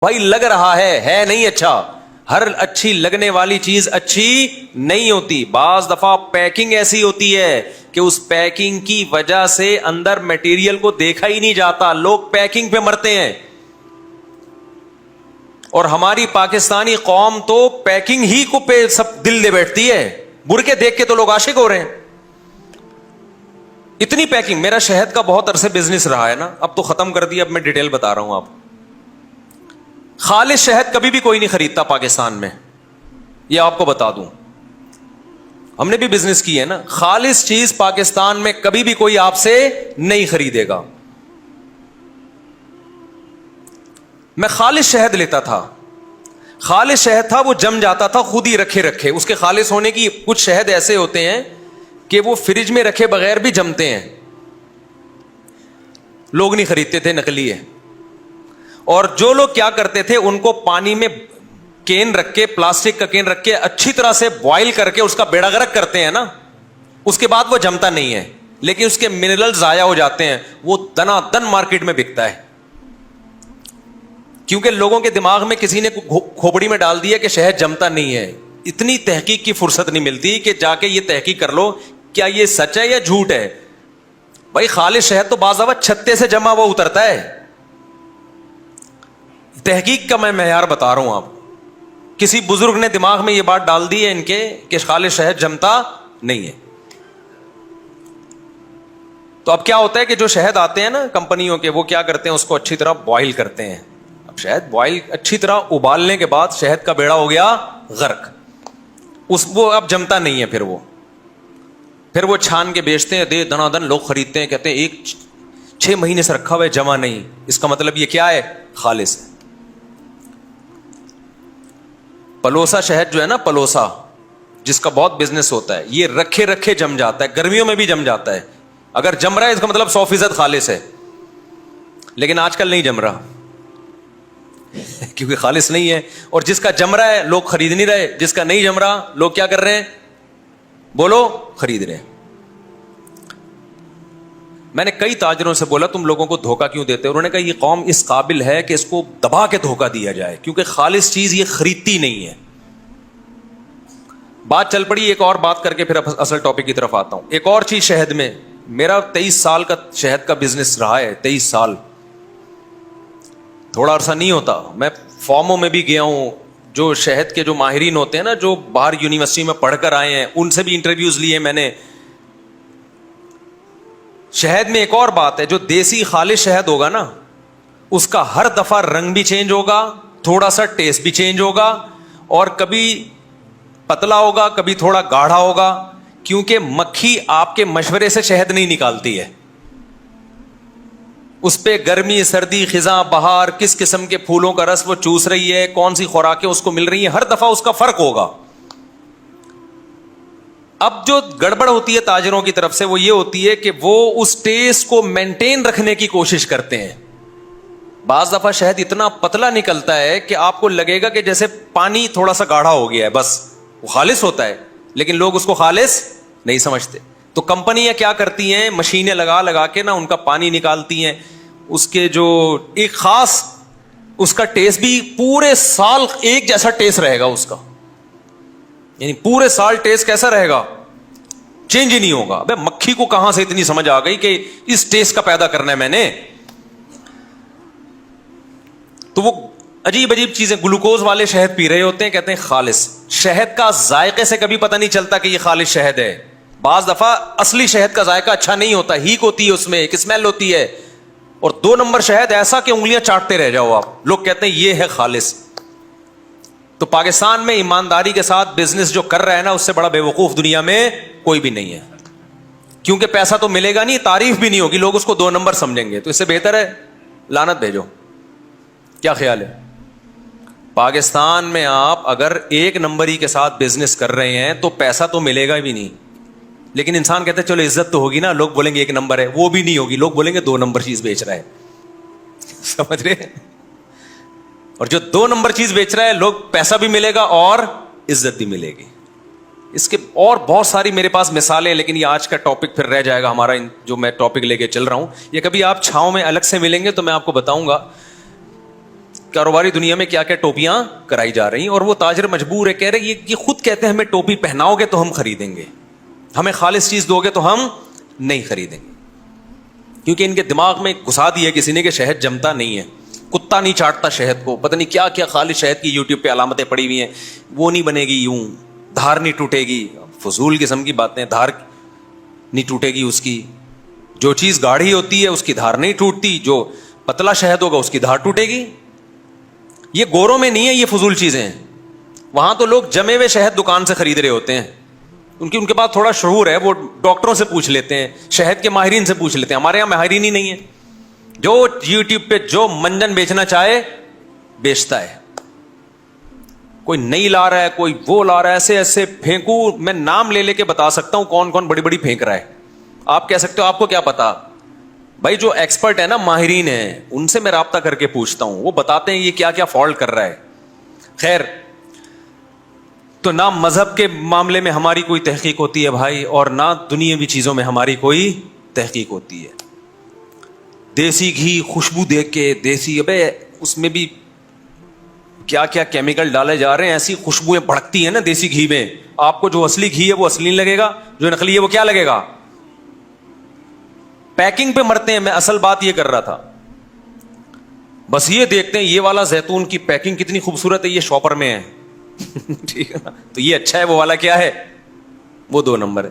بھائی لگ رہا ہے نہیں اچھا. ہر اچھی لگنے والی چیز اچھی نہیں ہوتی. بعض دفعہ پیکنگ ایسی ہوتی ہے کہ اس پیکنگ کی وجہ سے اندر میٹیریل کو دیکھا ہی نہیں جاتا. لوگ پیکنگ پہ مرتے ہیں, اور ہماری پاکستانی قوم تو پیکنگ ہی کو پہ سب دل دے بیٹھتی ہے. برقعے دیکھ کے تو لوگ عاشق ہو رہے ہیں. اتنی پیکنگ. میرا شہد کا بہت عرصے بزنس رہا ہے نا, اب تو ختم کر دیا, اب میں ڈیٹیل بتا رہا ہوں آپ. خالص شہد کبھی بھی کوئی نہیں خریدتا پاکستان میں, یہ آپ کو بتا دوں. ہم نے بھی بزنس کی ہے نا. خالص چیز پاکستان میں کبھی بھی کوئی آپ سے نہیں خریدے گا. میں خالص شہد لیتا تھا, خالص شہد تھا, وہ جم جاتا تھا خود ہی رکھے. اس کے خالص ہونے کی کچھ شہد ایسے ہوتے ہیں کہ وہ فریج میں رکھے بغیر بھی جمتے ہیں. لوگ نہیں خریدتے تھے, نکلی ہے. اور جو لوگ کیا کرتے تھے, ان کو پانی میں کین رکھ کے, پلاسٹک کا کین رکھ کے اچھی طرح سے بوائل کر کے اس کا بیڑا غرق کرتے ہیں نا, اس کے بعد وہ جمتا نہیں ہے, لیکن اس کے منرل ضائع ہو جاتے ہیں. وہ دنا دن مارکیٹ میں بکتا ہے, کیونکہ لوگوں کے دماغ میں کسی نے کھوپڑی میں ڈال دیا کہ شہد جمتا نہیں ہے. اتنی تحقیق کی فرصت نہیں ملتی کہ جا کے یہ تحقیق کر لو کیا یہ سچ ہے یا جھوٹ ہے. بھائی خالص شہد تو بعض دفعہ چھتے سے جمع ہوا اترتا ہے. تحقیق کا میں معیار بتا رہا ہوں آپ. کسی بزرگ نے دماغ میں یہ بات ڈال دی ہے ان کے کہ خالص شہد جمتا نہیں ہے. تو اب کیا ہوتا ہے کہ جو شہد آتے ہیں نا کمپنیوں کے, وہ کیا کرتے ہیں, اس کو اچھی طرح بوائل کرتے ہیں. اب شہد بوائل اچھی طرح ابالنے کے بعد شہد کا بیڑا ہو گیا غرق, وہ اب جمتا نہیں ہے. پھر وہ چھان کے بیچتے ہیں, دے دنا دن لوگ خریدتے ہیں, کہتے ہیں 6 مہینے سے رکھا ہوا ہے جمع نہیں. اس کا مطلب یہ کیا ہے, خالص ہے. پلوسا شہد جو ہے نا, پلوسا جس کا بہت بزنس ہوتا ہے, یہ رکھے جم جاتا ہے, گرمیوں میں بھی جم جاتا ہے. اگر جم رہا ہے اس کا مطلب 100% خالص ہے. لیکن آج کل نہیں جم رہا کیونکہ خالص نہیں ہے. اور جس کا جم رہا ہے لوگ خرید نہیں رہے, جس کا نہیں جم رہا لوگ کیا کر رہے ہیں, بولو, خرید رہے ہیں. میں نے کئی تاجروں سے بولا تم لوگوں کو دھوکہ کیوں دیتے, انہوں نے کہا یہ قوم اس قابل ہے کہ اس کو دبا کے دھوکہ دیا جائے, کیونکہ خالص چیز یہ خریدتی نہیں ہے. بات چل پڑی. ایک اور بات کر کے پھر اصل ٹاپک کی طرف آتا ہوں. ایک اور چیز شہد میں, میرا 23 سال کا شہد کا بزنس رہا ہے. 23 سال تھوڑا عرصہ نہیں ہوتا. میں فارموں میں بھی گیا ہوں, جو شہد کے جو ماہرین ہوتے ہیں نا, جو باہر یونیورسٹی میں پڑھ کر آئے ہیں, ان سے بھی انٹرویوز لیے میں نے. شہد میں ایک اور بات ہے, جو دیسی خالص شہد ہوگا نا, اس کا ہر دفعہ رنگ بھی چینج ہوگا, تھوڑا سا ٹیسٹ بھی چینج ہوگا, اور کبھی پتلا ہوگا کبھی تھوڑا گاڑھا ہوگا, کیونکہ مکھی آپ کے مشورے سے شہد نہیں نکالتی ہے. اس پہ گرمی سردی خزاں بہار کس قسم کے پھولوں کا رس وہ چوس رہی ہے, کون سی خوراکیں اس کو مل رہی ہیں, ہر دفعہ اس کا فرق ہوگا. اب جو گڑبڑ ہوتی ہے تاجروں کی طرف سے وہ یہ ہوتی ہے کہ وہ اس ٹیسٹ کو مینٹین رکھنے کی کوشش کرتے ہیں. بعض دفعہ شہد اتنا پتلا نکلتا ہے کہ آپ کو لگے گا کہ جیسے پانی تھوڑا سا گاڑھا ہو گیا ہے, بس وہ خالص ہوتا ہے, لیکن لوگ اس کو خالص نہیں سمجھتے. تو کمپنیاں کیا کرتی ہیں, مشینیں لگا کے نا ان کا پانی نکالتی ہیں. اس کے جو ایک خاص اس کا ٹیسٹ بھی پورے سال ایک جیسا ٹیسٹ رہے گا اس کا, یعنی پورے سال ٹیسٹ کیسا رہے گا, چینج ہی نہیں ہوگا. ابے مکھی کو کہاں سے اتنی سمجھ آ گئی کہ اس ٹیسٹ کا پیدا کرنا ہے میں نے. تو وہ عجیب چیزیں, گلوکوز والے شہد پی رہے ہوتے ہیں, کہتے ہیں خالص. شہد کا ذائقے سے کبھی پتہ نہیں چلتا کہ یہ خالص شہد ہے. بعض دفعہ اصلی شہد کا ذائقہ اچھا نہیں ہوتا, ہیک ہوتی ہے اس میں, ایک اسمیل ہوتی ہے. اور 2 نمبر شہد ایسا کہ انگلیاں چاٹتے رہ جاؤ آپ, لوگ کہتے ہیں یہ ہے خالص. تو پاکستان میں ایمانداری کے ساتھ بزنس جو کر رہا ہے نا, اس سے بڑا بے وقوف دنیا میں کوئی بھی نہیں ہے. کیونکہ پیسہ تو ملے گا نہیں, تعریف بھی نہیں ہوگی, لوگ اس کو 2 نمبر سمجھیں گے. تو اس سے بہتر ہے لعنت بھیجو. کیا خیال ہے؟ پاکستان میں آپ اگر 1 نمبری کے ساتھ بزنس کر رہے ہیں تو پیسہ تو ملے گا بھی نہیں, لیکن انسان کہتے ہیں چلو عزت تو ہوگی نا, لوگ بولیں گے 1 نمبر ہے, وہ بھی نہیں ہوگی, لوگ بولیں گے 2 نمبر چیز بیچ رہا ہے. سمجھ رہے؟ اور جو 2 نمبر چیز بیچ رہا ہے, لوگ پیسہ بھی ملے گا اور عزت بھی ملے گی. اس کے اور بہت ساری میرے پاس مثالیں, لیکن یہ آج کا ٹاپک پھر رہ جائے گا ہمارا, جو میں ٹاپک لے کے چل رہا ہوں. یہ کبھی آپ چھاؤں میں الگ سے ملیں گے تو میں آپ کو بتاؤں گا. کاروباری دنیا میں کیا کیا ٹوپیاں کرائی جا رہی ہیں, اور وہ تاجر مجبور ہے, کہہ رہے یہ خود کہتے ہیں ہمیں ٹوپی پہناؤ گے تو ہم خریدیں گے, ہمیں خالص چیز دو گے تو ہم نہیں خریدیں گے, کیونکہ ان کے دماغ میں گھسا دیا کسی نے کہ شہد جمتا نہیں ہے, کتا نہیں چاٹتا شہد کو, پتہ نہیں کیا کیا خالص شہد کی یوٹیوب پہ علامتیں پڑی ہوئی ہیں, وہ نہیں بنے گی یوں, دھار نہیں ٹوٹے گی, فضول قسم کی باتیں, دھار نہیں ٹوٹے گی اس کی, جو چیز گاڑھی ہوتی ہے اس کی دھار نہیں ٹوٹتی, جو پتلا شہد ہوگا اس کی دھار ٹوٹے گی. یہ گوروں میں نہیں ہے یہ فضول چیزیں ہیں, وہاں تو لوگ جمے ہوئے شہد دکان سے خرید رہے ہوتے ہیں, ان کے پاس تھوڑا شعور ہے, وہ ڈاکٹروں سے پوچھ لیتے ہیں, شہد کے ماہرین سے پوچھ لیتے ہیں. ہمارے یہاں ماہرین ہی نہیں ہے, جو یوٹیوب پہ جو منجن بیچنا چاہے بیچتا ہے, کوئی نہیں لا رہا ہے, کوئی وہ لا رہا ہے, ایسے ایسے پھینکوں, میں نام لے لے کے بتا سکتا ہوں کون کون بڑی بڑی پھینک رہا ہے. آپ کہہ سکتے ہو آپ کو کیا پتا, بھائی جو ایکسپرٹ ہے نا, ماہرین ہیں, ان سے میں رابطہ کر کے پوچھتا ہوں, وہ بتاتے ہیں یہ کیا کیا فالٹ کر رہا ہے. خیر, تو نہ مذہب کے معاملے میں ہماری کوئی تحقیق ہوتی ہے بھائی, اور نہ دنیاوی چیزوں میں ہماری کوئی تحقیق ہوتی ہے. دیسی گھی خوشبو دیکھ کے, دیسی, ابے اس میں بھی کیا کیا کیمیکل ڈالے جا رہے ہیں, ایسی خوشبوئیں بھڑکتی ہیں نا دیسی گھی میں, آپ کو جو اصلی گھی ہے وہ اصلی نہیں لگے گا, جو نقلی ہے وہ کیا لگے گا. پیکنگ پہ مرتے ہیں. میں اصل بات یہ کر رہا تھا, بس یہ دیکھتے ہیں یہ والا زیتون کی پیکنگ کتنی خوبصورت ہے, یہ شاپر میں ہے ٹھیک ہے نا, تو یہ اچھا ہے, وہ والا کیا ہے, وہ 2 نمبر ہے.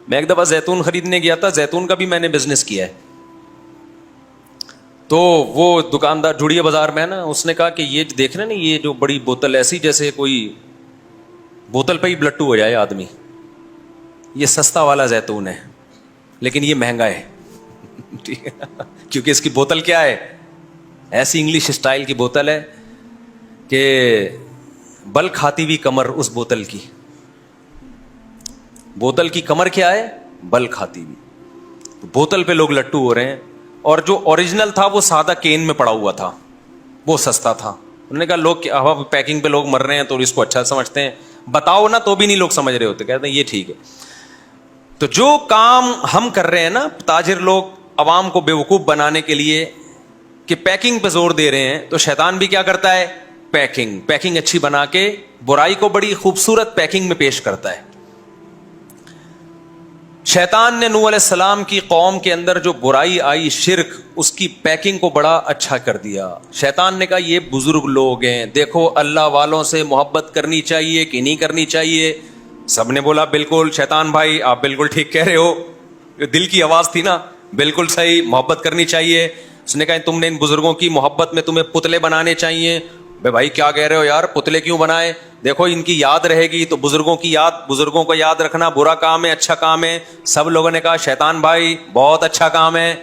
میں ایک دفعہ زیتون خریدنے گیا تھا, زیتون کا بھی میں نے بزنس کیا ہے, تو وہ دکاندار جڑیے بازار میں ہے نا, اس نے کہا کہ یہ دیکھ رہے نا, یہ جو بڑی بوتل ایسی جیسے کوئی بوتل پہ ہی بلٹو ہو جائے آدمی, یہ سستا والا زیتون ہے لیکن یہ مہنگا ہے ٹھیک ہے, کیونکہ اس کی بوتل کیا ہے, ایسی انگلش اسٹائل کی بوتل ہے کہ بل کھاتی ہوئی کمر اس بوتل کی, بوتل کی کمر کیا ہے, بل کھاتی ہوئی. بوتل پہ لوگ لٹو ہو رہے ہیں, اور جو اوریجنل تھا وہ سادہ کین میں پڑا ہوا تھا, وہ سستا تھا. انہوں نے کہا لوگ پیکنگ پہ لوگ مر رہے ہیں تو اس کو اچھا سمجھتے ہیں, بتاؤ نا تو بھی نہیں لوگ سمجھ رہے ہوتے, کہتے ہیں یہ ٹھیک ہے. تو جو کام ہم کر رہے ہیں نا, تاجر لوگ عوام کو بیوقوف بنانے کے لیے کہ پیکنگ پہ زور دے رہے ہیں, تو شیطان بھی کیا کرتا ہے, پیکنگ اچھی بنا کے برائی کو بڑی خوبصورت پیکنگ میں پیش کرتا ہے. شیطان نے نوح علیہ السلام کی قوم کے اندر جو برائی آئی, شرک, اس کی پیکنگ کو بڑا اچھا کر دیا. شیطان نے کہا یہ بزرگ لوگ ہیں, دیکھو اللہ والوں سے محبت کرنی چاہیے کہ نہیں کرنی چاہیے. سب نے بولا بالکل شیطان بھائی آپ بالکل ٹھیک کہہ رہے ہو, دل کی آواز تھی نا, بالکل صحیح, محبت کرنی چاہیے. اس نے کہا تم نے ان بزرگوں کی محبت میں تمہیں پتلے بنانے چاہیے. بھائی کیا کہہ رہے ہو یار, پتلے کیوں بنائے, دیکھو ان کی یاد رہے گی. تو بزرگوں کی یاد, بزرگوں کو یاد رکھنا برا کام ہے اچھا کام ہے. سب لوگوں نے کہا شیطان بھائی بہت اچھا کام ہے,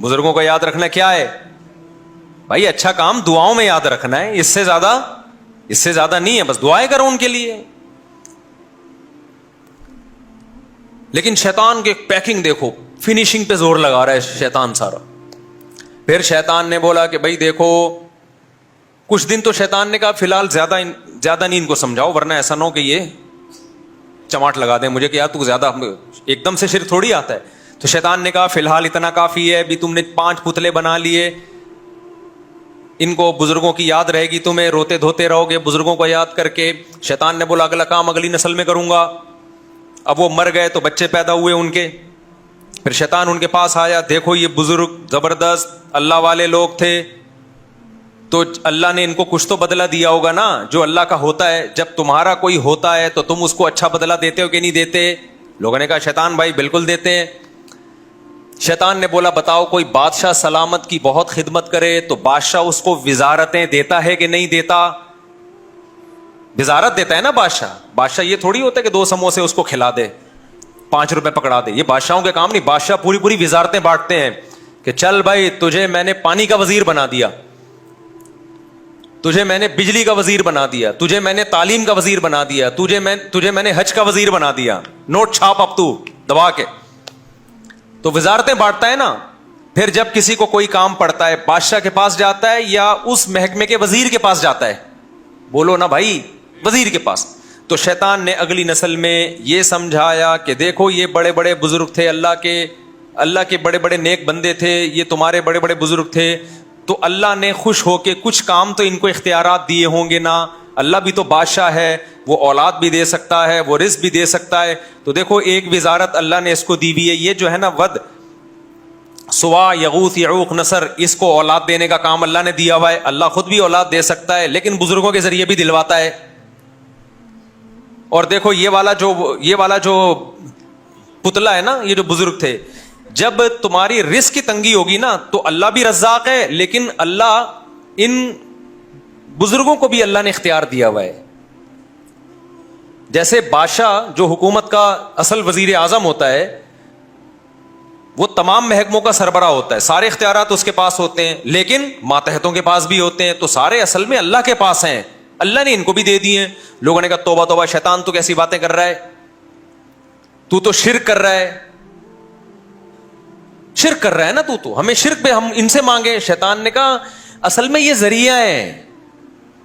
بزرگوں کو یاد رکھنا کیا ہے بھائی, اچھا کام, دعاؤں میں یاد رکھنا ہے, اس سے زیادہ نہیں ہے, بس دعائیں کرو ان کے لیے. لیکن شیطان کے پیکنگ دیکھو, فنیشنگ پہ زور لگا رہا ہے شیطان سارا. پھر شیطان نے بولا کہ بھائی دیکھو, کچھ دن تو شیطان نے کہا فی الحال زیادہ نہیں ان کو سمجھاؤ, ورنہ ایسا نہ ہو کہ یہ چماٹ لگا دیں مجھے کہ یار تو زیادہ, ایک دم سے شرک تھوڑی آتا ہے. تو شیطان نے کہا فی الحال اتنا کافی ہے, بھی تم نے 5 پتلے بنا لیے, ان کو بزرگوں کی یاد رہے گی, تمہیں روتے دھوتے رہو گے بزرگوں کو یاد کر کے. شیطان نے بولا اگلا کام اگلی نسل میں کروں گا. اب وہ مر گئے تو بچے پیدا ہوئے ان کے, پھر شیطان ان کے پاس آیا, دیکھو یہ بزرگ زبردست اللہ والے لوگ تھے, تو اللہ نے ان کو کچھ تو بدلہ دیا ہوگا نا, جو اللہ کا ہوتا ہے. جب تمہارا کوئی ہوتا ہے تو تم اس کو اچھا بدلہ دیتے ہو کہ نہیں دیتے؟ لوگوں نے کہا شیطان بھائی بالکل دیتے ہیں. شیطان نے بولا بتاؤ, کوئی بادشاہ سلامت کی بہت خدمت کرے تو بادشاہ اس کو وزارتیں دیتا ہے کہ نہیں دیتا؟ وزارت دیتا ہے نا بادشاہ یہ تھوڑی ہوتا ہے کہ 2 سموسے اس کو کھلا دے, 5 روپے پکڑا دے. یہ بادشاہوں کے کام نہیں, بادشاہ پوری وزارتیں بانٹتے ہیں کہ چل بھائی تجھے میں نے پانی کا وزیر بنا دیا, تجھے میں نے بجلی کا وزیر بنا دیا, تجھے میں نے تعلیم کا وزیر بنا دیا, تجھے میں نے حج کا وزیر بنا دیا, نوٹ چھاپ اب تو دبا کے. تو وزارتیں بانٹتا ہے نا. پھر جب کسی کو کوئی کام پڑتا ہے بادشاہ کے پاس جاتا ہے یا اس محکمے کے وزیر کے پاس جاتا ہے؟ بولو نا بھائی, وزیر کے پاس. تو شیطان نے اگلی نسل میں یہ سمجھایا کہ دیکھو یہ بڑے بڑے بزرگ تھے اللہ کے, اللہ کے بڑے بڑے نیک بندے تھے, یہ تمہارے بڑے بڑے بزرگ تھے, تو اللہ نے خوش ہو کے کچھ کام تو ان کو اختیارات دیے ہوں گے نا. اللہ بھی تو بادشاہ ہے, وہ اولاد بھی دے سکتا ہے, وہ رزق بھی دے سکتا ہے. تو دیکھو ایک وزارت اللہ نے اس کو دی ہوئی ہے, یہ جو ہے نا ود, سوا, یغوث, یعوق, نصر, اس کو اولاد دینے کا کام اللہ نے دیا ہوا ہے. اللہ خود بھی اولاد دے سکتا ہے لیکن بزرگوں کے ذریعے بھی دلواتا ہے. اور دیکھو یہ والا جو پتلا ہے نا, یہ جو بزرگ تھے, جب تمہاری رزق کی تنگی ہوگی نا تو اللہ بھی رزاق ہے, لیکن اللہ ان بزرگوں کو بھی اللہ نے اختیار دیا ہوا ہے. جیسے بادشاہ جو حکومت کا اصل وزیر اعظم ہوتا ہے, وہ تمام محکموں کا سربراہ ہوتا ہے, سارے اختیارات اس کے پاس ہوتے ہیں, لیکن ماتحتوں کے پاس بھی ہوتے ہیں. تو سارے اصل میں اللہ کے پاس ہیں, اللہ نے ان کو بھی دے دیے ہیں. لوگوں نے کہا توبہ توبہ شیطان تو کیسی باتیں کر رہا ہے, تو شرک کر رہا ہے, شرک کر رہا ہے نا, تو ہمیں شرک پہ ہم ان سے مانگے. شیطان نے کہا اصل میں یہ ذریعہ ہے,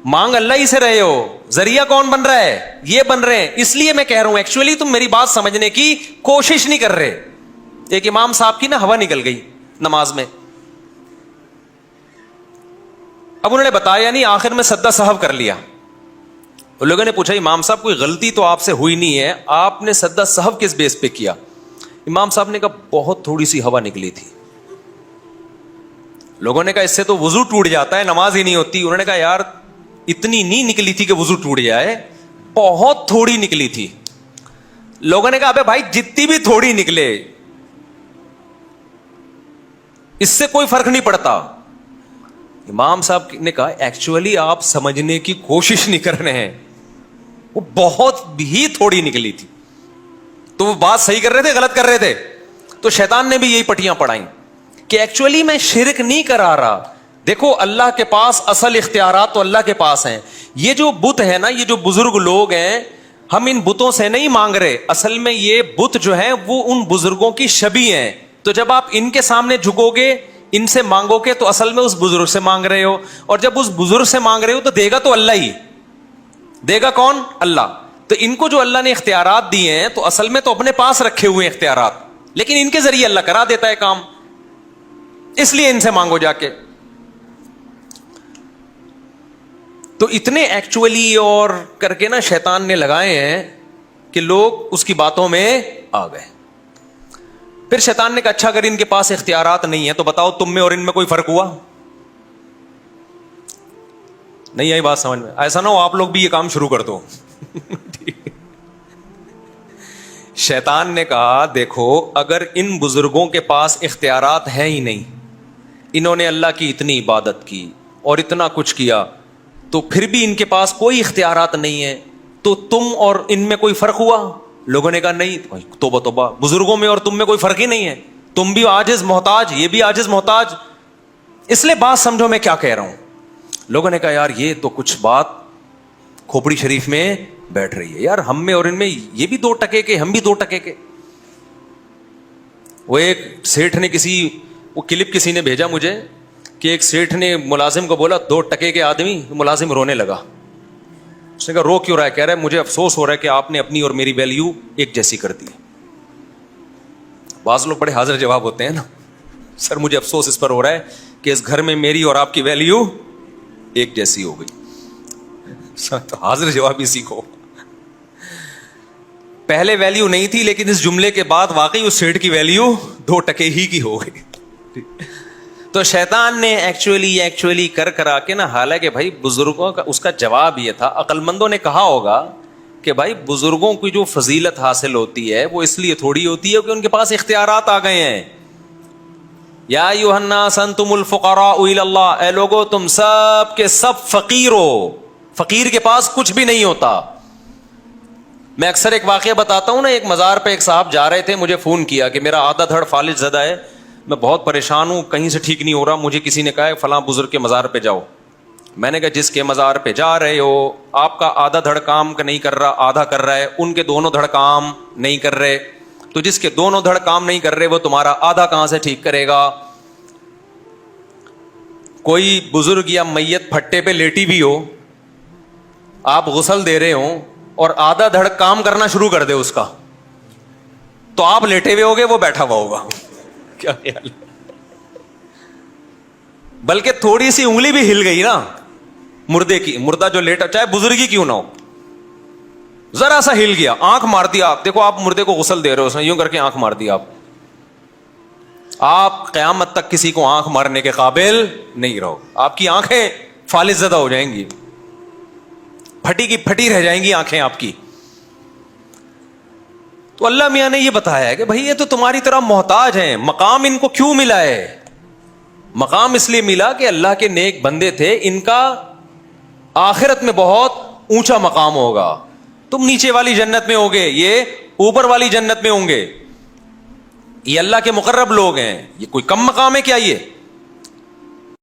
مانگ اللہ ہی سے رہے ہو, ذریعہ کون بن رہا ہے, یہ بن رہے ہیں. اس لیے میں کہہ رہا ہوں ایکچولی تم میری بات سمجھنے کی کوشش نہیں کر رہے. ایک امام صاحب کی نا ہوا نکل گئی نماز میں, اب انہوں نے بتایا نہیں, آخر میں سجدہ سہو کر لیا. اور لوگوں نے پوچھا امام صاحب کوئی غلطی تو آپ سے ہوئی نہیں ہے, آپ نے سجدہ سہو کس بیس پہ کیا؟ امام صاحب نے کہا بہت تھوڑی سی ہوا نکلی تھی. لوگوں نے کہا اس سے تو وضو ٹوٹ جاتا ہے, نماز ہی نہیں ہوتی. انہوں نے کہا یار اتنی نہیں نکلی تھی کہ وضو ٹوٹ جائے, بہت تھوڑی نکلی تھی. لوگوں نے کہا ابے بھائی جتنی بھی تھوڑی نکلے اس سے کوئی فرق نہیں پڑتا. امام صاحب نے کہا ایکچولی آپ سمجھنے کی کوشش نہیں کر رہے ہیں, وہ بہت ہی تھوڑی نکلی تھی. تو وہ بات صحیح کر رہے تھے غلط کر رہے تھے؟ تو شیطان نے بھی یہی پٹیاں پڑھائیں کہ ایکچولی میں شرک نہیں کرا رہا. دیکھو اللہ کے پاس اصل اختیارات تو اللہ کے پاس ہیں. یہ جو بت ہے نا, یہ جو بزرگ لوگ ہیں, ہم ان بتوں سے نہیں مانگ رہے. اصل میں یہ بت جو ہیں وہ ان بزرگوں کی شبیہ ہیں. تو جب آپ ان کے سامنے جھکو گے, ان سے مانگو گے, تو اصل میں اس بزرگ سے مانگ رہے ہو. اور جب اس بزرگ سے مانگ رہے ہو تو دے گا تو اللہ ہی دے گا. کون؟ اللہ. تو ان کو جو اللہ نے اختیارات دیے ہیں تو اصل میں تو اپنے پاس رکھے ہوئے اختیارات, لیکن ان کے ذریعے اللہ کرا دیتا ہے کام, اس لیے ان سے مانگو جا کے. تو اتنے ایکچولی اور کر کے نا شیطان نے لگائے ہیں کہ لوگ اس کی باتوں میں آ گئے. پھر شیطان نے کہا اچھا اگر ان کے پاس اختیارات نہیں ہیں تو بتاؤ تم میں اور ان میں کوئی فرق ہوا؟ نہیں آئی بات سمجھ میں؟ ایسا نہ ہو آپ لوگ بھی یہ کام شروع کر دو. شیطان نے کہا دیکھو اگر ان بزرگوں کے پاس اختیارات ہیں ہی نہیں, انہوں نے اللہ کی اتنی عبادت کی اور اتنا کچھ کیا, تو پھر بھی ان کے پاس کوئی اختیارات نہیں ہے, تو تم اور ان میں کوئی فرق ہوا؟ لوگوں نے کہا نہیں, توبہ توبہ, بزرگوں میں اور تم میں کوئی فرق ہی نہیں ہے, تم بھی عاجز محتاج, یہ بھی عاجز محتاج. اس لیے بات سمجھو میں کیا کہہ رہا ہوں. لوگوں نے کہا یار یہ تو کچھ بات کھوپڑی شریف میں بیٹھ رہی ہے یار, ہم میں اور ان میں یہ بھی 2 ٹکے کے, ہم بھی 2 ٹکے کے. وہ ایک سیٹھ نے وہ کلپ کسی نے بھیجا مجھے کہ ایک سیٹھ نے ملازم کو بولا 2 ٹکے کے آدمی, ملازم رونے لگا. اس نے کہا رو کیوں رہا ہے؟ کہہ رہا ہے مجھے افسوس ہو رہا ہے کہ آپ نے اپنی اور میری ویلیو ایک جیسی کر دی. بعض لوگ بڑے حاضر جواب ہوتے ہیں نا, سر مجھے افسوس اس پر ہو رہا ہے کہ اس گھر میں میری اور آپ کی ویلیو ایک جیسی ہو گئی. تو حاضر جواب ہی سیکھو. پہلے ویلیو نہیں تھی, لیکن اس جملے کے بعد واقعی اس سیٹ کی ویلیو 2 ٹکے ہی کی ہو گئی. تو شیطان نے ایکچولی کرا کے نا, حالانکہ بھائی بزرگوں کا اس کا جواب یہ تھا, عقل مندوں نے کہا ہوگا کہ بھائی بزرگوں کی جو فضیلت حاصل ہوتی ہے وہ اس لیے تھوڑی ہوتی ہے کہ ان کے پاس اختیارات آ گئے ہیں. یا ایھا الناس انتم الفقراء الی اللہ, اے لوگو تم سب کے سب فقیر ہو, فقیر کے پاس کچھ بھی نہیں ہوتا. میں اکثر ایک واقعہ بتاتا ہوں نا, ایک مزار پہ ایک صاحب جا رہے تھے, مجھے فون کیا کہ میرا آدھا دھڑ فالج زدہ ہے, میں بہت پریشان ہوں, کہیں سے ٹھیک نہیں ہو رہا, مجھے کسی نے کہا ہے فلاں بزرگ کے مزار پہ جاؤ. میں نے کہا جس کے مزار پہ جا رہے ہو آپ کا آدھا دھڑ کام نہیں کر رہا, آدھا کر رہا ہے, ان کے دونوں دھڑ کام نہیں کر رہے, تو جس کے دونوں دھڑ کام نہیں کر رہے وہ تمہارا آدھا کہاں سے ٹھیک کرے گا؟ کوئی بزرگ یا میت پھٹے پہ لیٹی بھی ہو, آپ غسل دے رہے ہوں اور آدھا دھڑ کام کرنا شروع کر دے اس کا, تو آپ لیٹے ہوئے ہوگے, وہ بیٹھا ہوا ہوگا. کیا خیال ہے؟ بلکہ تھوڑی سی انگلی بھی ہل گئی نا مردے کی، مردہ جو لیٹا چاہے بزرگی کیوں نہ ہو، ذرا سا ہل گیا، آنکھ مار دیا آپ، دیکھو آپ مردے کو غسل دے رہے ہو، اس نے یوں کر کے آنکھ مار دیا، آپ قیامت تک کسی کو آنکھ مارنے کے قابل نہیں رہو، آپ کی آنکھیں فالج زدہ ہو جائیں گی، پھٹی کی پھٹی رہ جائیں گی آنکھیں آپ کی۔ تو اللہ میاں نے یہ بتایا ہے کہ بھائی یہ تو تمہاری طرح محتاج ہیں، مقام ان کو کیوں ملا ہے؟ مقام اس لیے ملا کہ اللہ کے نیک بندے تھے، ان کا آخرت میں بہت اونچا مقام ہوگا، تم نیچے والی جنت میں ہوگے، یہ اوپر والی جنت میں ہوں گے، یہ اللہ کے مقرب لوگ ہیں، یہ کوئی کم مقام ہے کیا؟ یہ